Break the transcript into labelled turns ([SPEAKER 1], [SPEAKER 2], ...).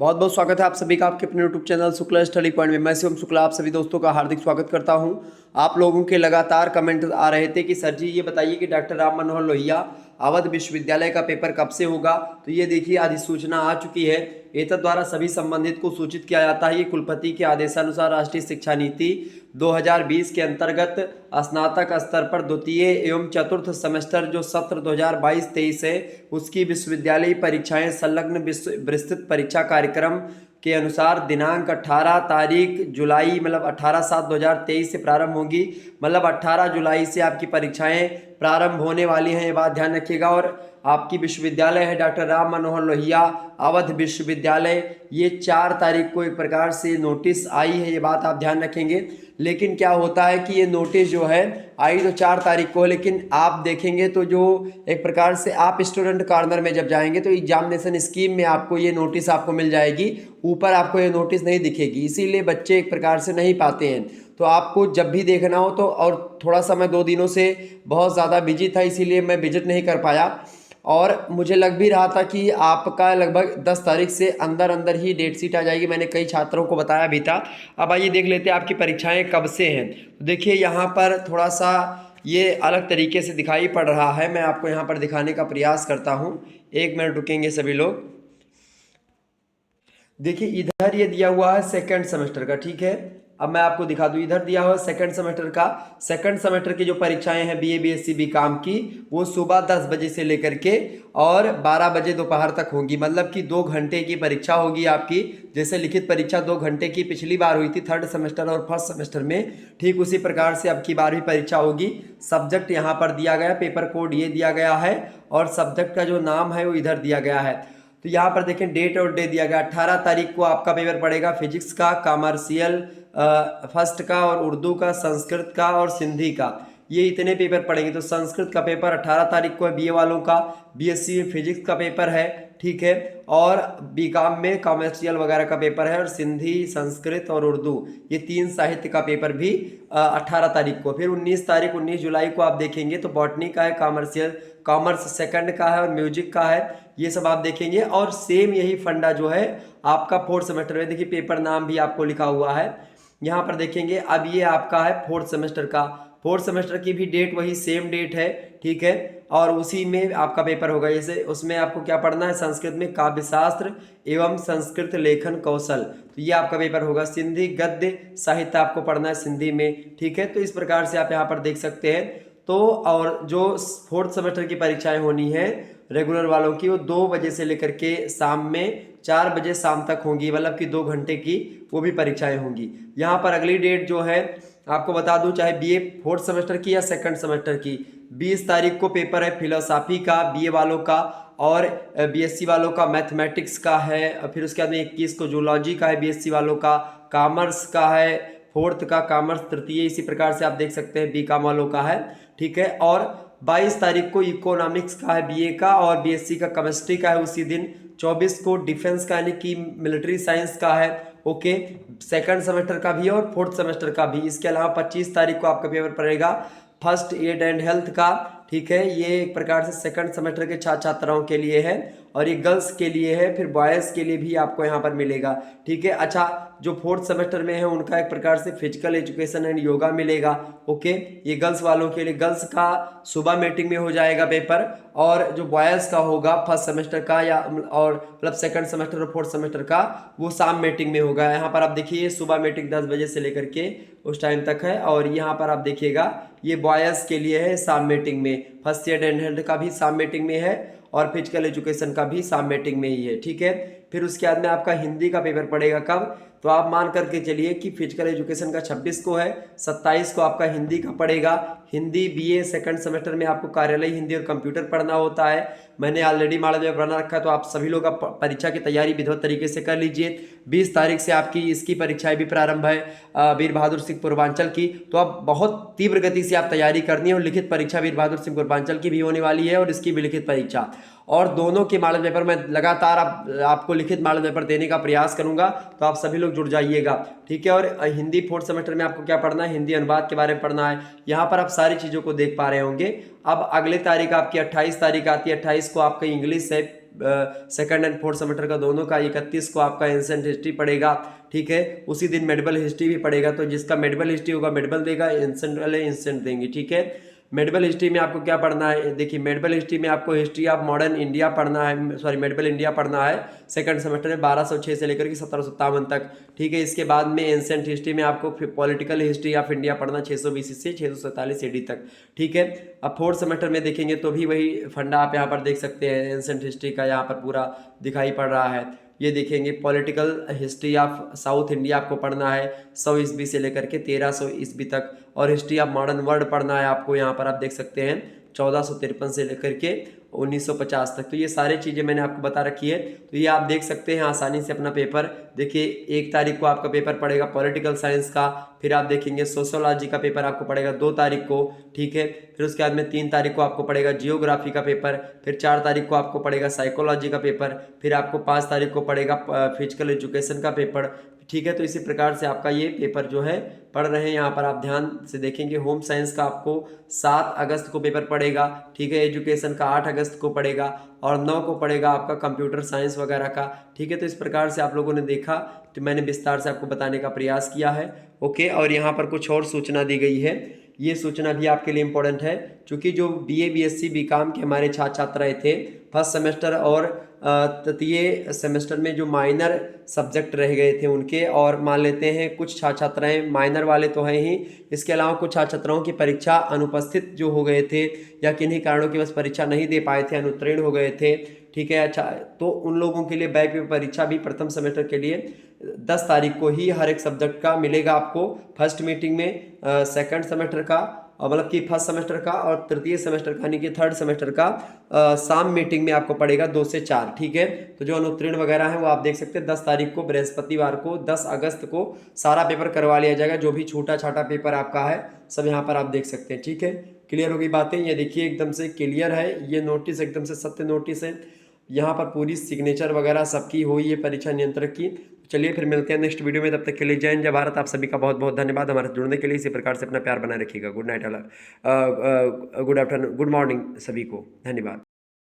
[SPEAKER 1] बहुत बहुत स्वागत है आप सभी का आपके अपने YouTube channel Shukla study point में। मैं शिवम शुक्ला आप सभी दोस्तों का हार्दिक स्वागत करता हूं। आप लोगों के लगातार कमेंट आ रहे थे कि सर जी ये बताइए कि डॉक्टर राम मनोहर लोहिया अवध विश्वविद्यालय का पेपर कब से होगा। तो ये देखिए अधिसूचना आ चुकी है। एतद द्वारा सभी संबंधित को सूचित किया जाता है। ये कुलपति के आदेशानुसार राष्ट्रीय शिक्षा नीति 2020 के अंतर्गत स्नातक स्तर पर द्वितीय एवं चतुर्थ सेमेस्टर जो सत्र 2022-23 है उसकी विश्वविद्यालय परीक्षाएं संलग्न विस्तृत परीक्षा कार्यक्रम के अनुसार दिनांक 18 तारीख जुलाई मतलब 18/7/2023 से प्रारंभ होगी। मतलब 18 जुलाई से आपकी परीक्षाएं प्रारंभ होने वाली हैं, ये बात ध्यान रखिएगा। और आपकी विश्वविद्यालय है डॉक्टर राम मनोहर लोहिया अवध विश्वविद्यालय। ये 4 तारीख को एक प्रकार से नोटिस आई है, ये बात आप ध्यान रखेंगे। लेकिन क्या होता है कि ये नोटिस जो है आई तो 4 तारीख को, लेकिन आप देखेंगे तो जो एक प्रकार से आप स्टूडेंट कॉर्नर में जब जाएंगे तो एग्जामिनेशन स्कीम में आपको ये नोटिस आपको मिल जाएगी। ऊपर आपको ये नोटिस नहीं दिखेगी, इसीलिए बच्चे एक प्रकार से नहीं पाते हैं। तो आपको जब भी देखना हो तो, और थोड़ा सा मैं 2 दिनों से बहुत ज़्यादा बिजी था इसीलिए मैं विजिट नहीं कर पाया। और मुझे लग भी रहा था कि आपका लगभग 10 तारीख से अंदर अंदर ही डेट शीट आ जाएगी। मैंने कई छात्रों को बताया भी था। अब आइए देख लेते हैं आपकी परीक्षाएं कब से हैं। तो देखिए यहाँ पर थोड़ा सा ये अलग तरीके से दिखाई पड़ रहा है, मैं आपको यहाँ पर दिखाने का प्रयास करता हूँ। 1 मिनट रुकेंगे सभी लोग। देखिए इधर ये दिया हुआ है सेकंड सेमेस्टर का, ठीक है। अब मैं आपको दिखा दूं, इधर दिया हुआ है सेकंड सेमेस्टर का। सेकंड सेमेस्टर की जो परीक्षाएं हैं बीए बीएससी बीकॉम की, वो सुबह 10 बजे से लेकर के और 12 बजे दोपहर तक होंगी। मतलब कि 2 घंटे की परीक्षा होगी आपकी। जैसे लिखित परीक्षा 2 घंटे की पिछली बार हुई थी थर्ड सेमेस्टर और फर्स्ट सेमेस्टर में, ठीक उसी प्रकार से अब की बार भी परीक्षा होगी। सब्जेक्ट यहाँ पर दिया गया, पेपर कोड ये दिया गया है और सब्जेक्ट का जो नाम है वो इधर दिया गया है। तो यहाँ पर देखें डेट और डे दिया गया। 18 तारीख को आपका पेपर पड़ेगा फिजिक्स का, कॉमर्शियल फर्स्ट का और उर्दू का, संस्कृत का और सिंधी का। ये इतने पेपर पड़ेंगे। तो संस्कृत का पेपर 18 तारीख को है बीए वालों का, बीएससी में फिजिक्स का पेपर है, ठीक है। और बीकॉम में कॉमर्शियल वगैरह का पेपर है। और सिंधी, संस्कृत और उर्दू ये 3 साहित्य का पेपर भी 18 तारीख को। फिर 19 तारीख 19 जुलाई को आप देखेंगे तो बॉटनी का है, कॉमर्स सेकंड का है और म्यूजिक का है, ये सब आप देखेंगे। और सेम यही फंडा जो है आपका फोर्थ सेमेस्टर में, देखिए पेपर नाम भी आपको लिखा हुआ है यहाँ पर देखेंगे। अब ये आपका है फोर्थ सेमेस्टर का। फोर्थ सेमेस्टर की भी डेट वही सेम डेट है, ठीक है। और उसी में आपका पेपर होगा। जैसे उसमें आपको क्या पढ़ना है, संस्कृत में काव्यशास्त्र एवं संस्कृत लेखन कौशल, तो ये आपका पेपर होगा। सिंधी गद्य साहित्य आपको पढ़ना है सिंधी में, ठीक है। तो इस प्रकार से आप यहाँ पर देख सकते हैं। तो और जो फोर्थ सेमेस्टर की परीक्षाएं होनी है रेगुलर वालों की, वो 2 बजे से लेकर के शाम में 4 बजे शाम तक होंगी। मतलब कि 2 घंटे की वो भी परीक्षाएं होंगी। यहाँ पर अगली डेट जो है आपको बता दूं, चाहे बीए फोर्थ सेमेस्टर की या सेकंड सेमेस्टर की, 20 तारीख को पेपर है फिलोसॉफी का बीए वालों का, और बीएससी वालों का मैथमेटिक्स का है। फिर उसके बाद में 21 को जूलॉजी का है बीएससी वालों का, कॉमर्स का है फोर्थ का, कॉमर्स तृतीय, इसी प्रकार से आप देख सकते हैं बीकॉम वालों का है, ठीक है। और 22 तारीख को इकोनॉमिक्स का है बीए का और बीएससी का केमिस्ट्री का है उसी दिन। 24 को डिफेंस का यानी कि मिलिट्री साइंस का है, ओके, सेकंड सेमेस्टर का भी और फोर्थ सेमेस्टर का भी। इसके अलावा 25 तारीख को आपका पेपर पड़ेगा फर्स्ट एड एंड हेल्थ का, ठीक है। ये एक प्रकार से सेकंड सेमेस्टर के छात्र छात्राओं के लिए है और ये गर्ल्स के लिए है। फिर बॉयज़ के लिए भी आपको यहाँ पर मिलेगा, ठीक है। अच्छा, जो फोर्थ सेमेस्टर में है उनका एक प्रकार से फिजिकल एजुकेशन एंड योगा मिलेगा, ओके। ये गर्ल्स वालों के लिए, गर्ल्स का सुबह मीटिंग में हो जाएगा पेपर, और जो बॉयज़ का होगा फर्स्ट सेमेस्टर का या और मतलब सेकंड सेमेस्टर और फोर्थ सेमेस्टर का, वो शाम मीटिंग में होगा। यहाँ पर आप देखिए सुबह मीटिंग 10 बजे से लेकर के उस टाइम तक है। और यहाँ पर आप देखिएगा ये बॉयज़ के लिए है शाम मीटिंग में, फर्स्ट एड एंड हेल्थ का भी शाम मीटिंग में है और फिजिकल एजुकेशन का भी शाम मीटिंग में ही है, ठीक है। फिर उसके बाद में आपका हिंदी का पेपर पड़ेगा कब, तो आप मान करके चलिए कि फिजिकल एजुकेशन का 26 को है, 27 को आपका हिंदी का पड़ेगा। हिंदी बीए सेकंड सेमेस्टर में आपको कार्यालय हिंदी और कंप्यूटर पढ़ना होता है। मैंने ऑलरेडी मॉडल पेपर बना रखा है, तो आप सभी लोग परीक्षा की तैयारी विधिवत तरीके से कर लीजिए। 20 तारीख से आपकी इसकी परीक्षाएं भी प्रारंभ है वीर बहादुर सिंह पूर्वांचल की। तो अब बहुत तीव्र गति से आप तैयारी करनी है। और लिखित परीक्षा वीर बहादुर सिंह पूर्वांचल की भी होने वाली है और इसकी भी लिखित परीक्षा, और दोनों के मॉडल पेपर मैं लगातार आपको लिखित मॉडल पेपर देने का प्रयास करूंगा। तो आप सभी लोग जुड़ जाइएगा, ठीक है। और हिंदी फोर्थ सेमेस्टर में आपको क्या पढ़ना है, हिंदी अनुवाद के बारे में पढ़ना है। यहाँ पर आप सारी चीज़ों को देख पा रहे होंगे। अब अगले तारीख आपकी 28 तारीख आती है। 28 को आपका इंग्लिश है, सेकंड एंड फोर्थ सेमेस्टर का दोनों का 31 को आपका एंशिएंट हिस्ट्री पड़ेगा, ठीक है। उसी दिन मेडिवल हिस्ट्री भी पड़ेगा, तो जिसका मेडिवल हिस्ट्री होगा मेडिवल देगा, एंशिएंट वाले एंशिएंट देंगे, ठीक है। मेडिवल हिस्ट्री में आपको क्या पढ़ना है, देखिए मेडिवल हिस्ट्री में आपको हिस्ट्री ऑफ मॉडर्न इंडिया पढ़ना है, सॉरी मेडिवल इंडिया पढ़ना है सेकंड सेमेस्टर में 1206 से लेकर के 1757 तक, ठीक है। इसके बाद में एंशिएंट हिस्ट्री में आपको पॉलिटिकल हिस्ट्री ऑफ इंडिया पढ़ना 620 से 647 AD तक, ठीक है। अब फोर्थ सेमेस्टर में देखेंगे तो भी वही फंडा आप यहाँ पर देख सकते हैं, एंशिएंट हिस्ट्री का यहाँ पर पूरा दिखाई पड़ रहा है। ये देखेंगे political history of south India आपको पढ़ना है 100 ईस्वी से लेकर के 1300 ईस्वी तक, और हिस्ट्री ऑफ मॉडर्न वर्ल्ड पढ़ना है आपको, यहाँ पर आप देख सकते हैं 1453 से लेकर के 1950 तक। तो ये सारी चीज़ें मैंने आपको बता रखी है, तो ये आप देख सकते हैं आसानी से अपना पेपर। देखिए 1 तारीख को आपका पेपर पड़ेगा पॉलिटिकल साइंस का, फिर आप देखेंगे सोशियोलॉजी का पेपर आपको पड़ेगा 2 तारीख को, ठीक है। फिर उसके बाद में 3 तारीख को आपको पड़ेगा जियोग्राफी का पेपर, फिर 4 तारीख को आपको पड़ेगा साइकोलॉजी का पेपर, फिर आपको 5 तारीख को पड़ेगा फिजिकल एजुकेशन का पेपर, ठीक है। तो इसी प्रकार से आपका ये पेपर जो है पढ़ रहे हैं, यहाँ पर आप ध्यान से देखेंगे। होम साइंस का आपको 7 अगस्त को पेपर पड़ेगा, ठीक है। एजुकेशन का 8 अगस्त को पड़ेगा, और 9 को पड़ेगा आपका कंप्यूटर साइंस वगैरह का, ठीक है। तो इस प्रकार से आप लोगों ने देखा, तो मैंने विस्तार से आपको बताने का प्रयास किया है, ओके। और यहाँ पर कुछ और सूचना दी गई है, ये सूचना भी आपके लिए इम्पोर्टेंट है, क्योंकि जो BA BSc BCom के हमारे छात्र छात्राएँ थे फर्स्ट सेमेस्टर और तृतीय सेमेस्टर में जो माइनर सब्जेक्ट रह गए थे उनके, और मान लेते हैं कुछ छात्र छात्राएँ माइनर वाले तो हैं ही, इसके अलावा कुछ छात्र छात्राओं की परीक्षा अनुपस्थित जो हो गए थे या किन्हीं कारणों की बस परीक्षा नहीं दे पाए थे, अनुत्तीर्ण हो गए थे, ठीक है। अच्छा, तो उन लोगों के लिए बैक पेपर परीक्षा भी प्रथम सेमेस्टर के लिए 10 तारीख को ही हर एक सब्जेक्ट का मिलेगा आपको फर्स्ट मीटिंग में, सेकंड सेमेस्टर का मतलब कि फर्स्ट सेमेस्टर का, और तृतीय सेमेस्टर का यानी कि थर्ड सेमेस्टर का शाम मीटिंग में आपको पड़ेगा 2 से 4, ठीक है। तो जो अनुत्तीर्ण वगैरह है वो आप देख सकते हैं 10 तारीख को बृहस्पतिवार को 10 अगस्त को सारा पेपर करवा लिया जाएगा, जो भी छोटा छोटा पेपर आपका है सब यहाँ पर आप देख सकते हैं, ठीक है। क्लियर हो गई बातें, ये देखिए एकदम से क्लियर है, ये नोटिस एकदम से सत्य नोटिस है, यहाँ पर पूरी सिग्नेचर वगैरह सबकी हुई है परीक्षा नियंत्रक की। चलिए फिर मिलते हैं नेक्स्ट वीडियो में, तब तक के लिए जय हिंद जय भारत। आप सभी का बहुत बहुत धन्यवाद हमारे साथ जुड़ने के लिए। इसी प्रकार से अपना प्यार बनाए रखिएगा। Good night, good afternoon, good morning सभी को, धन्यवाद।